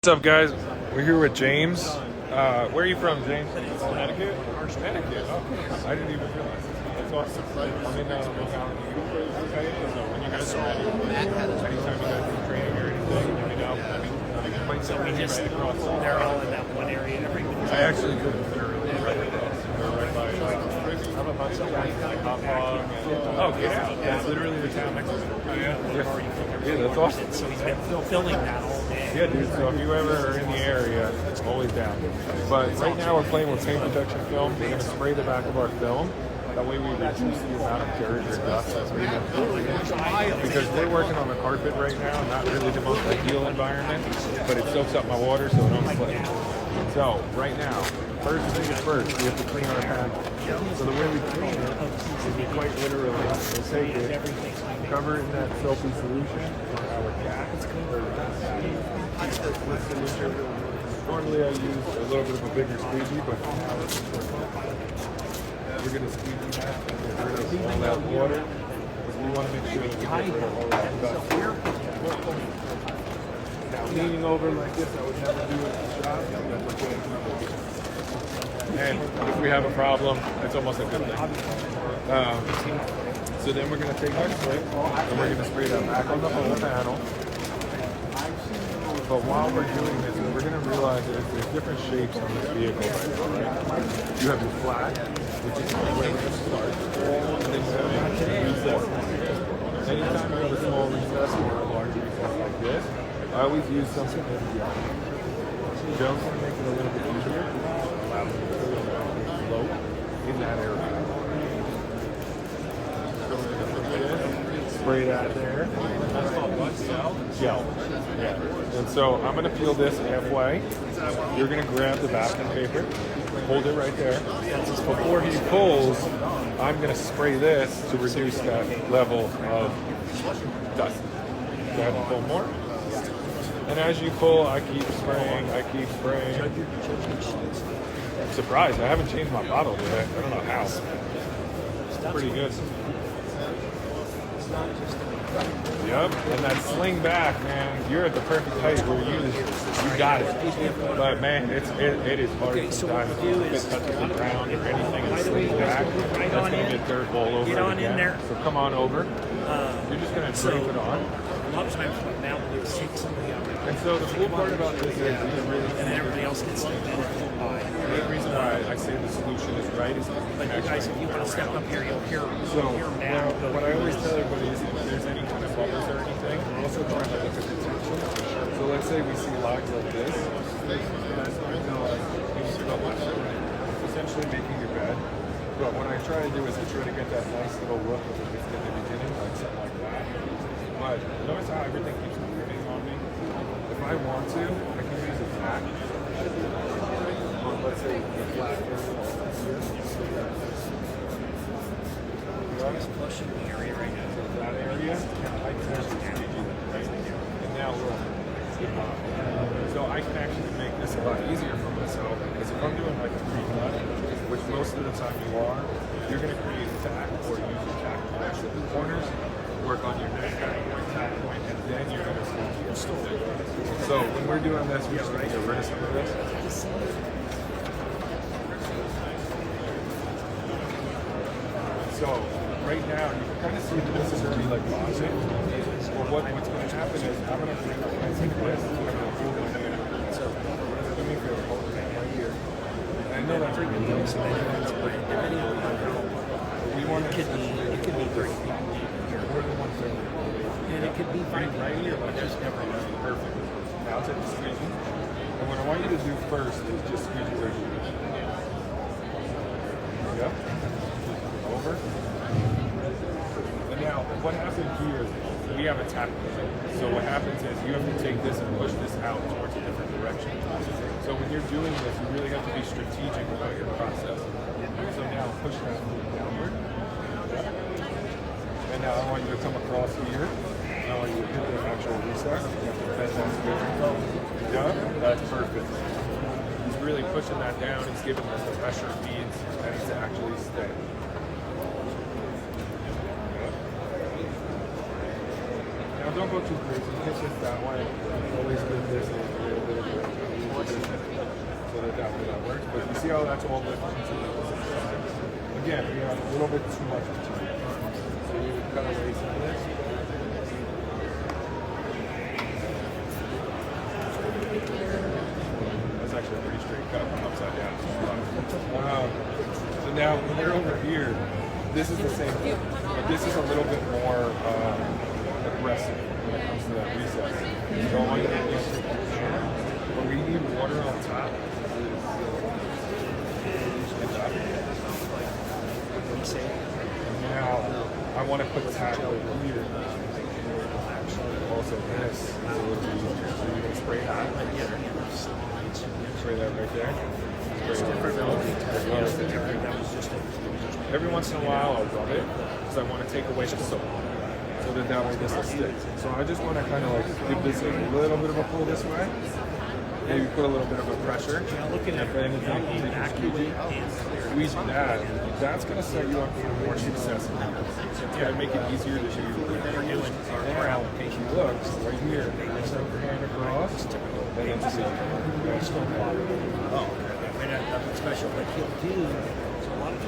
What's up, guys? We're here with James. Where are you from, James? Connecticut? Connecticut. Oh, I didn't even realize. That's awesome. I'm in Long Island. So when you guys are ready, anytime you guys are training or anything, let me know. So we just, they're all in that one area. I actually live literally right across. They're right by, I have a bunch of guys like Hot Dog. Oh, yeah. That's literally the town next to it. Oh, yeah? Yeah, that's awesome. So he's been filming that all day. Yeah, dude, so if you ever are in the area, it's always down. But right now we're playing with paint protection film. We're going to spray the back of our film. That way we reduce the amount of dirt or dust that's being because we're working on the carpet right now, not really the most ideal environment, but it soaks up my water so it don't slip. So right now, first thing is first, we have to clean our panel. So the way we clean it is we quite literally will take it, cover it in that soapy solution, our cat, normally I use a little bit of a bigger squeegee, but we're going to squeegee that and get rid of all that water because we want to make sure that we get rid of all that dust. Now, leaning over like this, I would never do it in the shop. That's okay. And if we have a problem, it's almost a good thing. So then we're going to take our spray and we're going to spray that back on the whole panel. But while we're doing this, we're going to realize that there's different shapes on this vehicle. Right? You have your flat, which is where we're going to start. And then you have your recess. Anytime you have a small recess or a large recess like this, I always use something in gel. Gel's going to make it a little bit easier. Allow it to flow in that area. Spray that there. That's called what? Gel. Yeah. And so I'm going to peel this halfway. You're going to grab the masking paper, hold it right there. Before he pulls, I'm going to spray this to reduce that level of dust. Go ahead and pull more. And as you pull, I keep spraying, I keep spraying. I'm surprised, I haven't changed my bottle today. I don't know how. It's pretty good. Yep, and that sling back, man, you're at the perfect height where you got it. But man, it is hard sometimes if it touches the ground or anything and slings back. That's going to get dirt all over it again. So come on over. You're just going to drape it on. A lot of times what now we do is take somebody out. And so the cool part about this is and then everybody else gets like the main reason why I say the solution is right is because but you guys, if you want to step up here, you'll hear now. What I always tell everybody is if there's any kind of bubbles or anything, we're also trying to look at the tension. So let's say we see lines like this. That's essentially making your bed. But what I try to do is I try to get that nice little look of it in the beginning, like something like that. But notice how everything keeps moving on me. If I want to, I can use a tack. Let's say the flat area. Just flushing the area right now. So that area, I can actually change it, right? And now we're so I can actually make this a lot easier for myself because if I'm doing like a pre-cut, which most of the time you are, you're going to create a tack or use your tack to exit the corners, work on your neck tack point, and then you're going to see it. So when we're doing this, we're just going to get rid of some of this. So right now, you can kind of see that this is going to be like logic. Or what's going to happen is I'm going to bring up my thing this. I'm going to hold my hand. So let me feel hold the hand right here. And I know that's really nice. We want to. It could be great. And it could be right here, but just never perfect. Now take the squeegee. And what I want you to do first is just squeegee right here. Yep. Over. And now, what happens here is we have a tap. So what happens is you have to take this and push this out towards a different direction. So when you're doing this, you really have to be strategic about your process. So now push that downward. And now I want you to come across here. I want you to hit the actual recess. That's good. Yeah, that's perfect. He's really pushing that down. He's giving us the pressure it needs, and he's to actually stay. Now don't go too crazy. Hit this that way. Always good this. little bit so that way that works. But you see how that's all lifted into the side. Again, we have a little bit too much material. So we would cut away some of this. That's actually a pretty straight cut upside down. So now when we're over here, this is the same thing, but this is a little bit more aggressive when it comes to that recess. So all you need is but we need water on top. Now I want to put tack over here. Also, this is a little bit easier. So you can spray that. Spray that right there. Every once in a while I'll rub it because I want to take away the soap so that way this will stick. So I just want to kind of like give this a little bit of a pull this way. Maybe put a little bit of a pressure. If anything, accurately squeezing that, that's going to set you up for more success. It's going to make it easier to do what you're doing. Now, if you look right here, there's a hand across, then it's Special, like he'll do.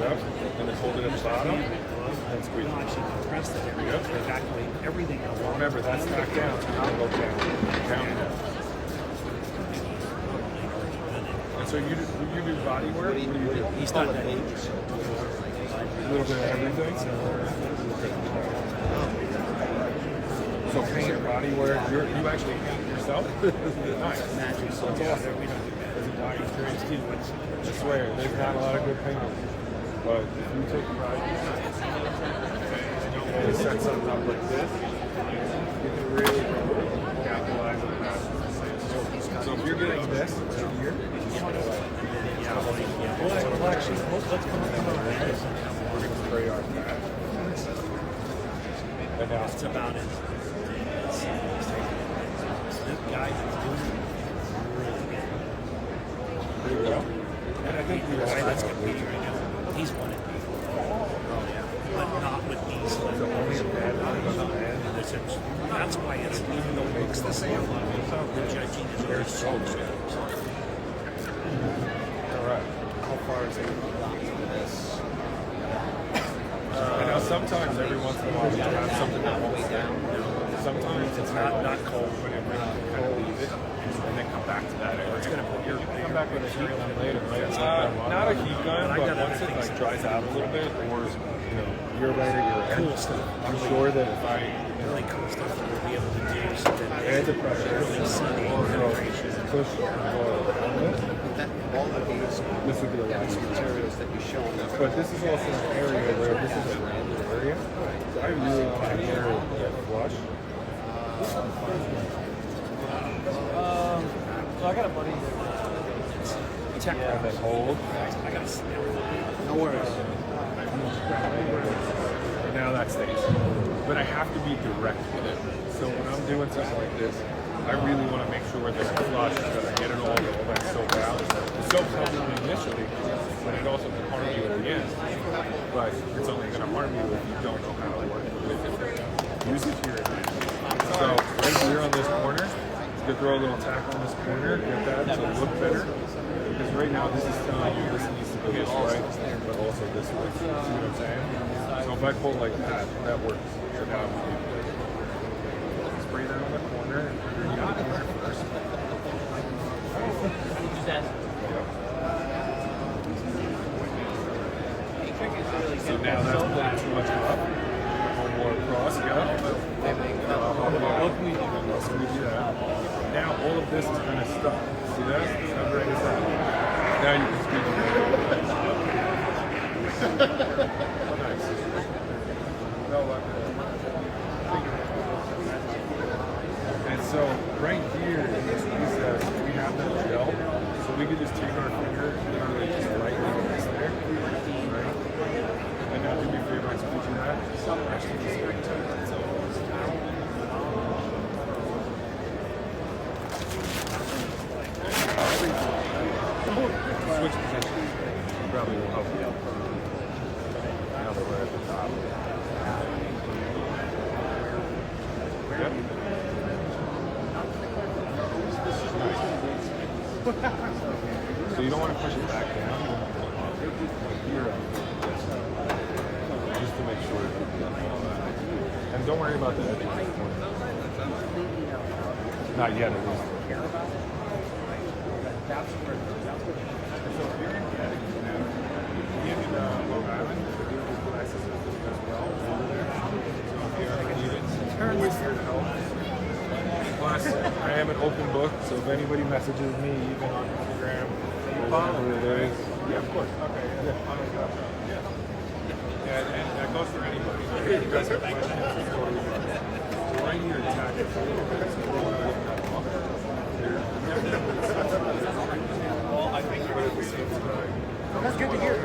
Yep, and then hold it at the bottom and squeeze it. Actually compress the area, evacuate everything else. Remember, that's not down, so now go down, down. And so you do body work? What do you do? He's not that age. A little bit of everything. So paint, body work, you actually paint yourself? Nice. Magic. So that's awesome. Experience too. I swear, there's not a lot of good painters, but if you take pride and you set something up like this, you can really capitalize on that. So if you're getting this right here, well, actually, let's come on. We're going to spray our back. And now That's about it. This guy is doing there you go. And I think that's competing right now. He's won it. But not with these. That's why it's even though it looks the same, the judging is very so good. All right. How far is it? I know sometimes every once in a while you have something that won't stay. Sometimes it's not cold whenever you kind of leave it and then come back to that area. It's going to put your come back with a heat gun later, right? Not a heat gun, but once it like dries out a little bit, or you're right at your end. Cool stuff. I'm sure that if I Really cool stuff that we'll be able to do so that add the pressure, really sunny temperatures. push All of these this would be a lot easier. materials that you show them. But this is also an area where this is a random area. So I really want to get flush. So I got a buddy. Check And then hold. I got a No worries. And now that stays. But I have to be direct with it. So when I'm doing something like this, I really want to make sure that I flush, that I get it all that soap out. The soap helps me initially, but it also can harm you at the end. But it's only going to harm you if you don't know how to work with it. Use it to your advantage. So right here on this corner, you could throw a little tack on this corner, get that to look better. Because right now this is telling you this needs to go this way, but also this way. See what I'm saying? So if I pull like that, that works. So now I'm going to spray that on the corner and underneath the corner first. So now that's pulling too much up. One more across, yeah. So we do that. Now all of this is kind of stuck. See that? How great is that? Now you can speed it. Nice. And so right here in this recess, we have that gel. So we could just take our finger and literally just lightly press there. Right? And now do me a favor and squeeze that. Actually, just switch position. Probably will help you. Now that we're at the top. Yep. Nice. So you don't want to push it back down. Here, just to make sure. And don't worry about the edges. Not yet, at least. Plus, I am an open book, so if anybody messages me, even on Instagram, or whatever it is, yeah, of course. Okay, yeah. Yeah, and that goes for anybody. If you guys have questions, it's totally fine. Right here, tag it. Well, I think that's good to hear.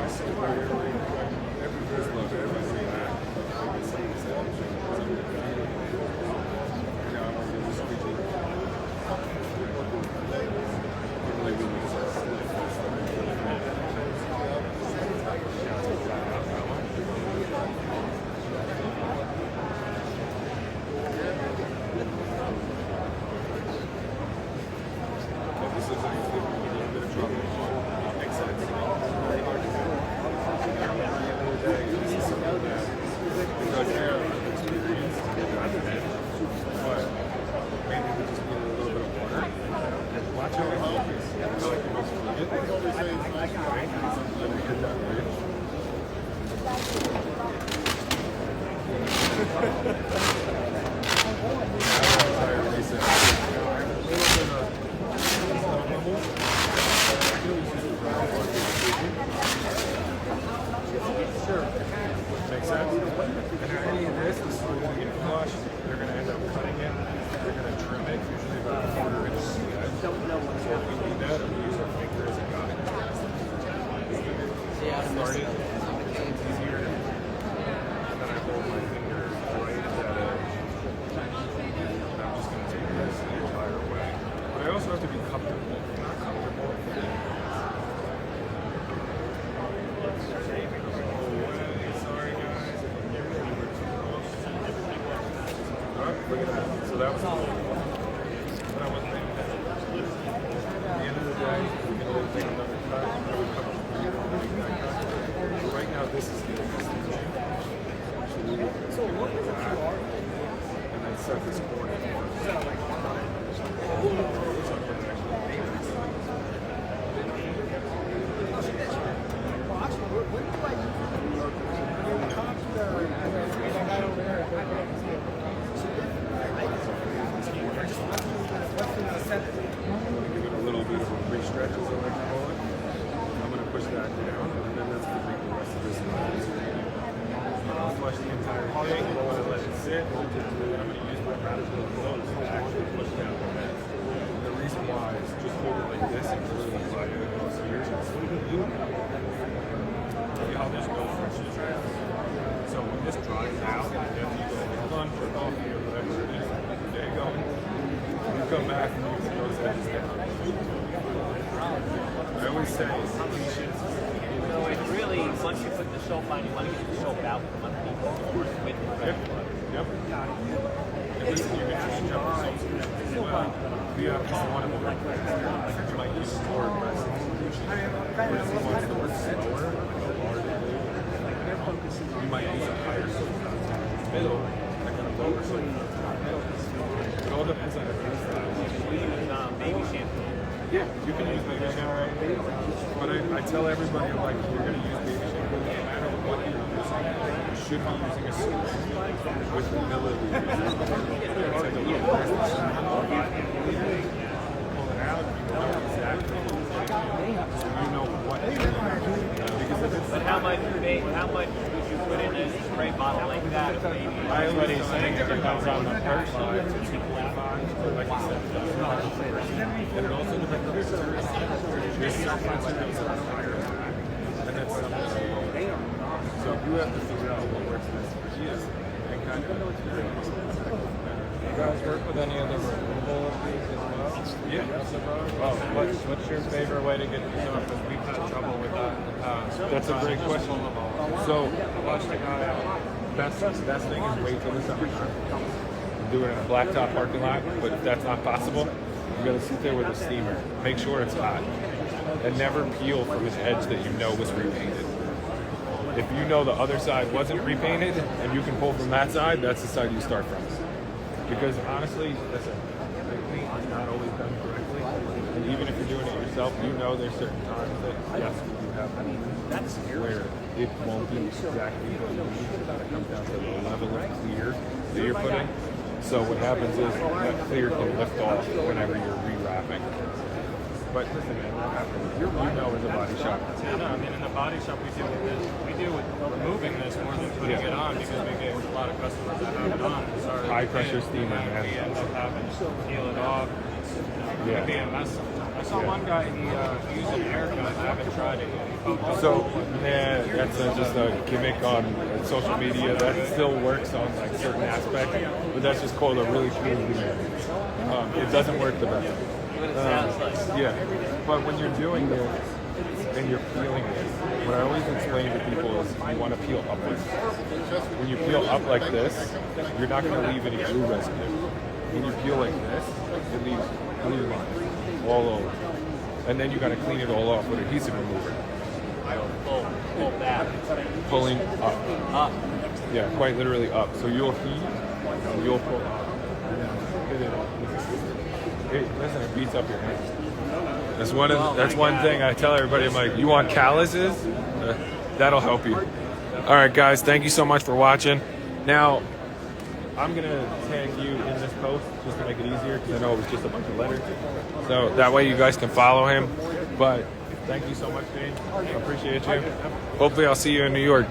Makes sense? And any of this is going to get flush. They're going to end up cutting it. They're going to trim it, usually about a quarter inch. So if we need that, we use our finger as a guide. Starting, it's easier. And then I hold my finger right at that edge. And I'm just going to take this the entire way. But I also have to be comfortable. If I'm not comfortable, look at that. So that was cool. But I wasn't thinking that. At the end of the day, we can always take another cut. I would cut but right now, this is the existing thing. So what is it you are? And then set this corner. Give it a little bit of a pre-stretch, as I like to call it. I'm going to push that down, and then that's going to make the rest of this nice. I'll flush the entire thing, I'm going to let it sit, and I'm going to use my radical close to actually push down the bed. The reason why is just hold it like this and really slide it across here. See how this goes? So when this dries out, then you go lunch or coffee or whatever it is, there you go. You come back and you can those edges down. I always say patience. So it's really, once you put the soap on, you want to get the soap out from underneath with the Yep. Yep. And listen, you can just jump the soap as well. You have just one of them like that. You might use more aggressive solution. But if you want to work slower, like a larger dude, you might use a higher soap content in the middle, like a lower soap content. It all depends on your style. baby shampoo. Yeah, you can use baby shampoo. But I tell everybody, I'm like, if you're going to use baby shampoo, no matter what you're using, you should be using a syringe with the milliliters. It's like a little plastic syringe. Pull it out, you know exactly so you know what you're doing. Because if it's But how much would you put in a spray bottle like that? Everybody's saying it depends on the person. Like you said, and it also depends on the severity. There's some ones that have a higher attack, and then some that are lower. So you have to figure out what works best for you and kind of experience it. You guys work with any other removal of these as well? Yeah. Well, what's your favorite way to get these off? Because we've had trouble with that in the past. That's a great question. So, Watch the guy out. best thing is wait till the summertime. Do it in a blacktop parking lot, but if that's not possible, You gotta sit there with a steamer. Make sure it's hot. And never peel from an edge that you know was repainted. If you know the other side wasn't repainted and you can pull from that side, that's the side you start from. Because honestly, listen, the paint is not always done correctly. And even if you're doing it yourself, you know there's certain times that, yes, you have That's where it won't be exactly what you need. It comes down to the level of clear that you're putting. So what happens is that clear can lift off whenever you're rewrapping. But listen, man, that happens. You know in the body shop. Yeah, no, I mean, in the body shop, we deal with this. We deal with removing this more than putting it on because we get a lot of customers that have it on. Sorry, High pressure steamer, man. We end up having to peel it off. It Yeah. can be a mess sometimes. I saw one guy, he used an air gun. I haven't tried it yet. So, that's just a gimmick on social media. That still works on like certain aspects, but that's just called a really cool gimmick. It doesn't work the best. What it sounds like. Yeah, but when you're doing this and you're peeling it, what I always explain to people is you want to peel upwards. When you peel up like this, you're not going to leave any glue residue. When you peel like this, it leaves glue lines all over. And then you got to clean it all off with adhesive remover. Pull back. Pulling up. Up. Yeah, quite literally up. So you'll heat, and you'll pull up, and then hit it up. Listen, it beats up your hands. That's one thing I tell everybody. I'm like, you want calluses? That'll help you. All right, guys, thank you so much for watching. Now, I'm gonna tag you in this post just to make it easier because I know it was just a bunch of letters. So that way you guys can follow him. But thank you so much, Dane. I appreciate you. Hopefully I'll see you in New York.